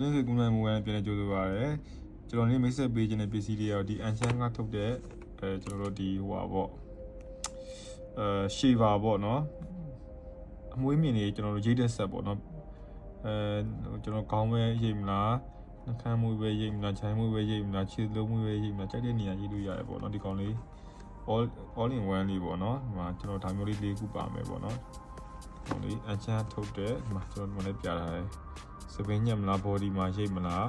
နေ့ကုနိုင်မူဝဲပြန်ကြိုးဆိုပါရယ်ကျွန်တော်နေ့မိတ်ဆက်ပေးခြင်းတဲ့ပစ္စည်းတွေရောဒီအန်ချန်ကထုတ်တဲ့ကျွန်တော်တို့ဒီဟိုပါပေါ့ရှေပါပေါ့နော်အမွေးမြင်တွေကျွန်တော်တို့ရိတ်တဲ့ဆက်ပေါ့နော်ကျွန်တော်ခေါင်းပဲရိတ်မလားနှခမ်းမွေးပဲရိတ်မလားခြိုင်းမွေးပဲရိတ်မလားခြေလုံးမွေးပဲရိတ်မလားကြိုက်တဲ့နေရာရိတ်လို့ရတယ်ပေါ့နော်ဒီကောင်လေး all in one လေးပေါ့နော်ဒီမှာကျွန်တော်ဒါမျိုးလေး၄ခုပါမယ်ပေါ့နော်ဒီလေးအန်ချန်ထုတ်တဲ့ဒီမှာကျွန်တော်လည်းပြထားတယ်စပင်းညက်မလား body မှာရိတ်မလား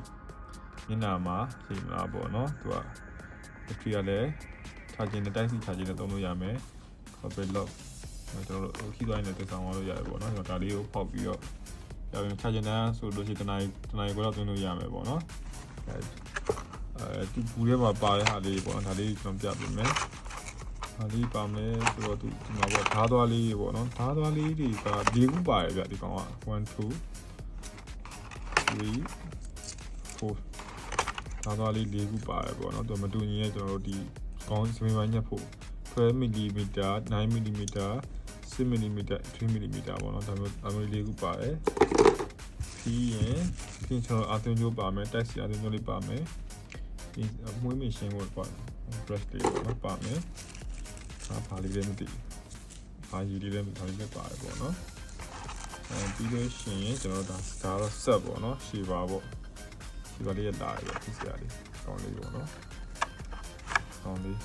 မျက်နှာမှာရိတ်မလားပေါ့နော်သူက battery ကလည်းထားခြင်းနဲ့တိုက်စီထားခြင်းနဲ့သုံးလို့ရမယ် copy lock ကျွန်တော်တို့ခီးသွားနေတဲ့တက်ဆောင်လို့ရတယ်ပေါ့နော်ကျွန်တော်ဒါလေးကိုဖောက်ပြီးတော့ပြောရင်ထားခြင်းနဲ့ဆိုလို့ရှိရင်တနားကိုတော့သွင်းလို့ရမယ်ပေါ့နော်သူပူထဲမှာပါတဲ့ဟာလေးပေါ့နော်ဒါလေးကျွန်တော်ပြပေးမယ်ဒါလေးပါမယ်ဆိုတော့ဒီမှာပေါ့ဓားသွားလေးပေါ့နော်ဓားသွားလေးတွေက၄ခုပါတယ်ဗျဒီကောင်က1 2 3 4ဒါသွားလေး၄ခုပါတယ်ပေါ့နော်သူမတူညီရဲ့ကျွန်တော်တို့ဒီကောင်းစပင်းပိုင်းညက်ဖို့12 mm 9 mm 6 mm 3 mm ပေါ့နော်ဒါမျိုး၄ခုပါတယ်ပြီးရင်ကျွန်တော်အသွင်ကြိုးပါမယ်တိုက်စီအသွင်ကြိုးလေးပါမယ်ဒီအမွှေးမရှင်းဖို့ပေါ့ brush လေးပေါ့နော်ပါမယ်ဘာလေးလဲမသိဘာယူလေးလဲမသိဒါလေးလည်းပါတယ်ပေါ့နော်ပြီးလို့ရှိရင်ကျွန်တော်ဒါတော့ set ပေါ့နော်ရှေပါပေါ့ရှေပါလေးရလာရဖြစ်စရာလေးကောင်းလေးပေါ့နော်ကောင်းလေး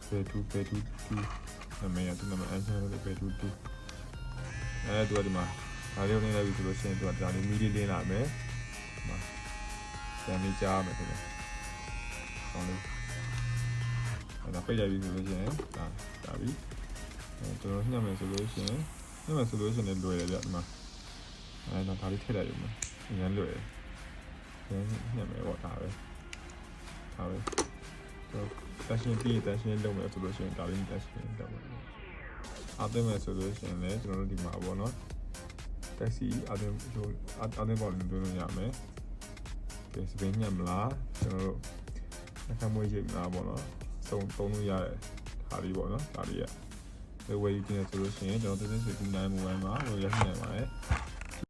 ပေတူနာမည်သူနာမည်အန်ချန်လေးပေတူတူသူကဒီမှာဒါလေးနေလိုက်ပြီဆိုလို့ရှိရင်သူကဒါလေးမီဒီလင်းလာမယ်ဒီမှာပြန်လေးကြားမယ်ခင်ဗျကောင်းလေးဒါပိတ်လိုက်ပြီဆိုလို့ရှိရင်ဒါပြီကျွန်တော်ညှက်မယ်ဆိုလို့ရှိရင်လည်းလွယ်တယ်ဗျဒီမှာတော့ဒါလေးထည့်လိုက်ရုံပဲအရင်လွယ်တယ်ညှက်မယ်ပေါ့ဒါပဲကျွန်တော်တက်ရှင်းပြီးတက်ရှင်းလုပ်မယ်ဆိုလို့ရှိရင်ဒါလေးတက်ရှင်းလုပ်မယ်အားသွင်းမယ်ဆိုလို့ရှိရင်လည်းကျွန်တော်တို့ဒီမှာပေါ့နော်တက်စီအားသွင်းပေါ့လည်းတွင်းလို့ရမယ်ကဲစပင်းညှက်မလားကျွန်တော်တို့အခါမွေးရိပ်မလားပေါ့နော်သုံးလို့ရတဲ့ဟာလေးပေါ့နော်ဒါလေးရဝယ်ယူခြင်းဆိုလို့ရှိရင်ကျွန်တော်တင်းတင်းဆွေကူနိုင်မိုဘိုင်းမှာဝယ်ရနိုင်ပါတယ်